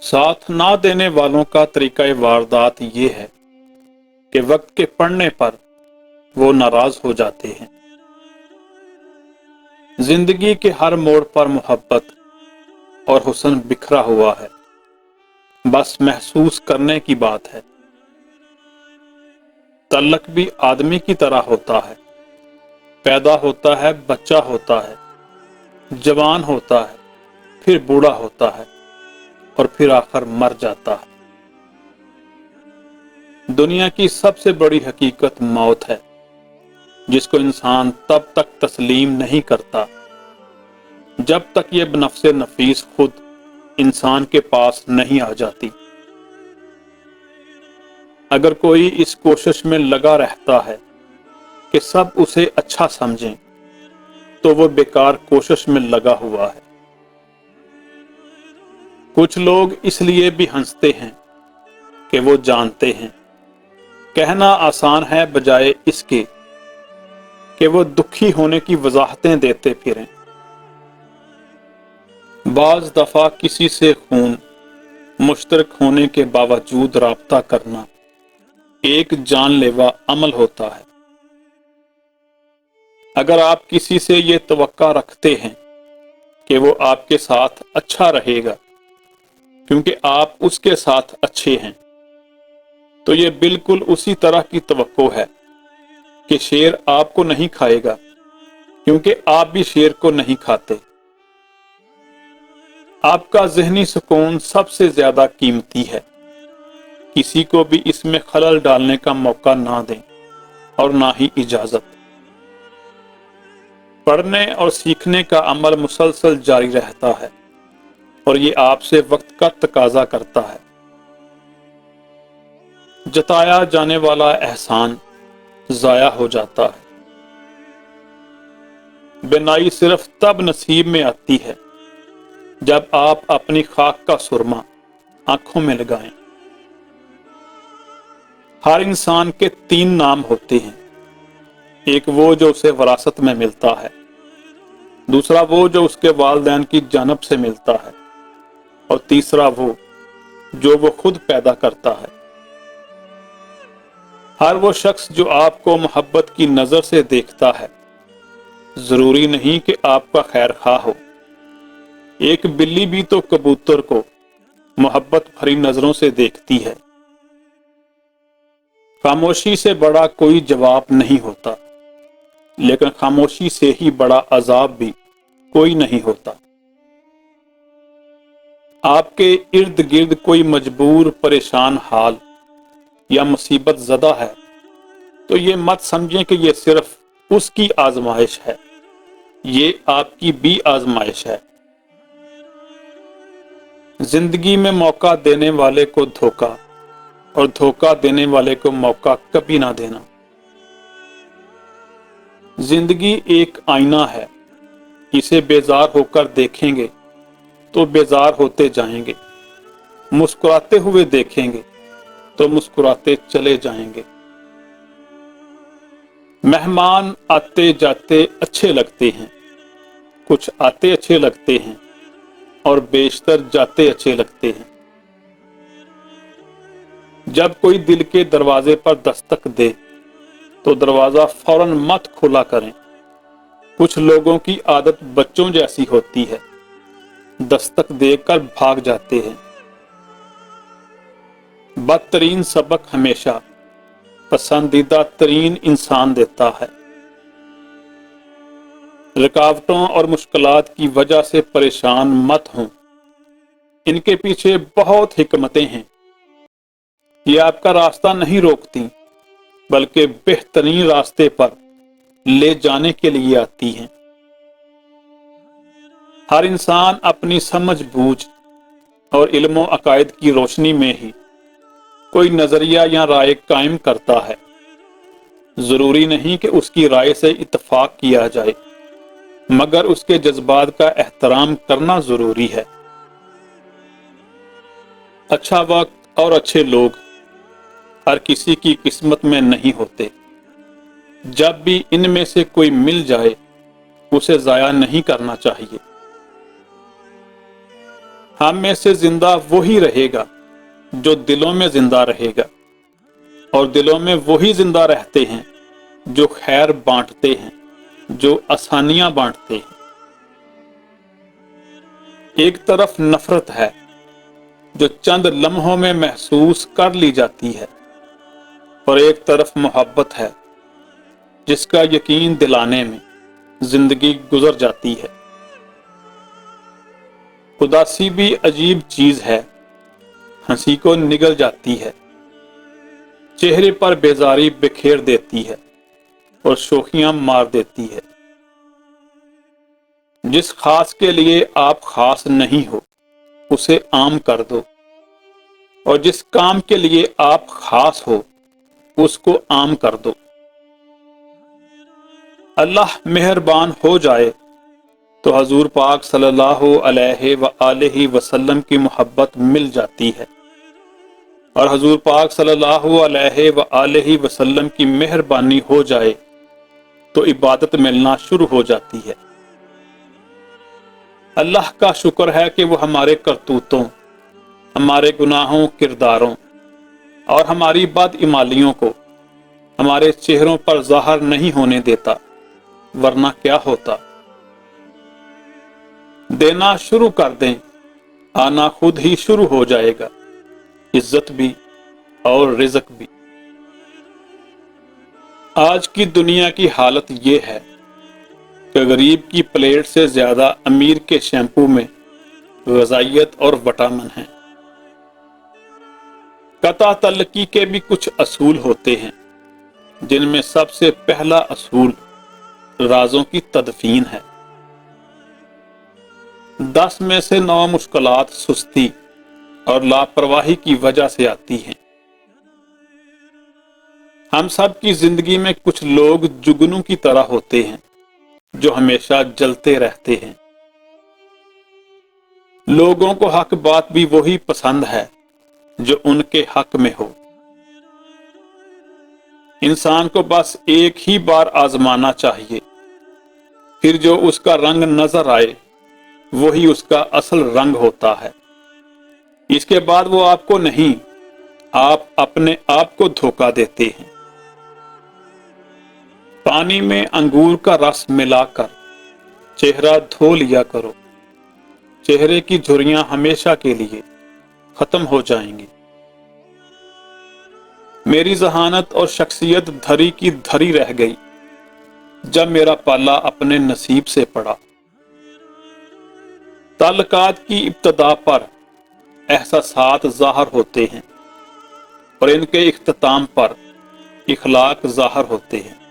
साथ ना देने वालों का तरीका वारदात ये है कि वक्त के पड़ने पर वो नाराज हो जाते हैं। जिंदगी के हर मोड़ पर मोहब्बत और हुस्न बिखरा हुआ है, बस महसूस करने की बात है। तल्लक भी आदमी की तरह होता है, पैदा होता है, बच्चा होता है, जवान होता है, फिर बूढ़ा होता है और फिर आखिर मर जाता है। दुनिया की सबसे बड़ी हकीकत मौत है, जिसको इंसान तब तक तस्लीम नहीं करता जब तक ये नफ्से नफीस खुद इंसान के पास नहीं आ जाती। अगर कोई इस कोशिश में लगा रहता है कि सब उसे अच्छा समझें, तो वो बेकार कोशिश में लगा हुआ है। कुछ लोग इसलिए भी हंसते हैं कि वो जानते हैं कहना आसान है, बजाय इसके कि वो दुखी होने की वजाहतें देते फिरें। बाज दफा किसी से खून मुश्तरक होने के बावजूद राब्ता करना एक जानलेवा अमल होता है। अगर आप किसी से ये तवक्का रखते हैं कि वो आपके साथ अच्छा रहेगा क्योंकि आप उसके साथ अच्छे हैं, तो ये बिल्कुल उसी तरह की तवक्को है कि शेर आपको नहीं खाएगा क्योंकि आप भी शेर को नहीं खाते। आपका ज़हनी सुकून सबसे ज्यादा कीमती है। किसी को भी इसमें खलल डालने का मौका ना दें और ना ही इजाजत। पढ़ने और सीखने का अमल मुसलसल जारी रहता है और ये आपसे वक्त का तकाजा करता है। जताया जाने वाला एहसान जाया हो जाता है। बिनाई सिर्फ तब नसीब में आती है जब आप अपनी खाक का सुरमा आंखों में लगाएं। हर इंसान के 3 नाम होते हैं। एक वो जो उसे विरासत में मिलता है, दूसरा वो जो उसके वालिदैन की जानब से मिलता है, और तीसरा वो जो वो खुद पैदा करता है। हर वो शख्स जो आपको मोहब्बत की नजर से देखता है, जरूरी नहीं कि आपका खैर खा हो। एक बिल्ली भी तो कबूतर को मोहब्बत भरी नजरों से देखती है। खामोशी से बड़ा कोई जवाब नहीं होता, लेकिन खामोशी से ही बड़ा अजाब भी कोई नहीं होता। आपके इर्द गिर्द कोई मजबूर, परेशान हाल या मुसीबत ज़दा है, तो ये मत समझें कि ये सिर्फ उसकी आजमाइश है, ये आपकी भी आजमाइश है। जिंदगी में मौका देने वाले को धोखा और धोखा देने वाले को मौका कभी ना देना। जिंदगी एक आईना है, इसे बेजार होकर देखेंगे तो बेजार होते जाएंगे, मुस्कुराते हुए देखेंगे तो मुस्कुराते चले जाएंगे। मेहमान आते जाते अच्छे लगते हैं, कुछ आते अच्छे लगते हैं और बेशतर जाते अच्छे लगते हैं। जब कोई दिल के दरवाजे पर दस्तक दे तो दरवाजा फौरन मत खुला करें। कुछ लोगों की आदत बच्चों जैसी होती है, दस्तक देकर भाग जाते हैं। बदतरीन सबक हमेशा पसंदीदा तरीन इंसान देता है। रुकावटों और मुश्किलात की वजह से परेशान मत हों, इनके पीछे बहुत हिकमतें हैं। ये आपका रास्ता नहीं रोकती, बल्कि बेहतरीन रास्ते पर ले जाने के लिए आती हैं। हर इंसान अपनी समझ बूझ और इल्म और अकायद की रोशनी में ही कोई नजरिया या राय कायम करता है। जरूरी नहीं कि उसकी राय से इत्तेफाक किया जाए, मगर उसके जज्बात का एहतराम करना जरूरी है। अच्छा वक्त और अच्छे लोग हर किसी की किस्मत में नहीं होते। जब भी इनमें से कोई मिल जाए, उसे जाया नहीं करना चाहिए। ہم میں سے زندہ وہی رہے گا جو دلوں میں زندہ رہے گا، اور دلوں میں وہی زندہ رہتے ہیں جو خیر بانٹتے ہیں، جو آسانیاں بانٹتے ہیں۔ ایک طرف نفرت ہے جو چند لمحوں میں محسوس کر لی جاتی ہے، اور ایک طرف محبت ہے جس کا یقین دلانے میں زندگی گزر جاتی ہے۔ اداسی بھی عجیب چیز ہے، ہنسی کو نگل جاتی ہے، چہرے پر بیزاری بکھیر دیتی ہے اور شوخیاں مار دیتی ہے۔ جس خاص کے لیے آپ خاص نہیں ہو اسے عام کر دو، اور جس کام کے لیے آپ خاص ہو اس کو عام کر دو۔ اللہ مہربان ہو جائے تو حضور پاک صلی اللہ علیہ وآلہ وسلم کی محبت مل جاتی ہے، اور حضور پاک صلی اللہ علیہ وآلہ وسلم کی مہربانی ہو جائے تو عبادت ملنا شروع ہو جاتی ہے۔ اللہ کا شکر ہے کہ وہ ہمارے کرتوتوں، ہمارے گناہوں، کرداروں اور ہماری بدعمالیوں کو ہمارے چہروں پر ظاہر نہیں ہونے دیتا، ورنہ کیا ہوتا۔ دینا شروع کر دیں، آنا خود ہی شروع ہو جائے گا، عزت بھی اور رزق بھی۔ آج کی دنیا کی حالت یہ ہے کہ غریب کی پلیٹ سے زیادہ امیر کے شیمپو میں غذائیت اور وٹامن ہیں۔ قطع تعلقی کے بھی کچھ اصول ہوتے ہیں، جن میں سب سے پہلا اصول رازوں کی تدفین ہے۔ 10 میں سے 9 مشکلات سستی اور لاپرواہی کی وجہ سے آتی ہیں۔ ہم سب کی زندگی میں کچھ لوگ جگنوں کی طرح ہوتے ہیں جو ہمیشہ جلتے رہتے ہیں۔ لوگوں کو حق بات بھی وہی پسند ہے جو ان کے حق میں ہو۔ انسان کو بس ایک ہی بار آزمانا چاہیے، پھر جو اس کا رنگ نظر آئے وہی اس کا اصل رنگ ہوتا ہے۔ اس کے بعد وہ آپ کو نہیں، آپ اپنے آپ کو دھوکہ دیتے ہیں۔ پانی میں انگور کا رس ملا کر چہرہ دھو لیا کرو، چہرے کی جھریاں ہمیشہ کے لیے ختم ہو جائیں گی۔ میری ذہانت اور شخصیت دھری کی دھری رہ گئی جب میرا پالا اپنے نصیب سے پڑا۔ تعلقات کی ابتدا پر احساسات ظاہر ہوتے ہیں، اور ان کے اختتام پر اخلاق ظاہر ہوتے ہیں۔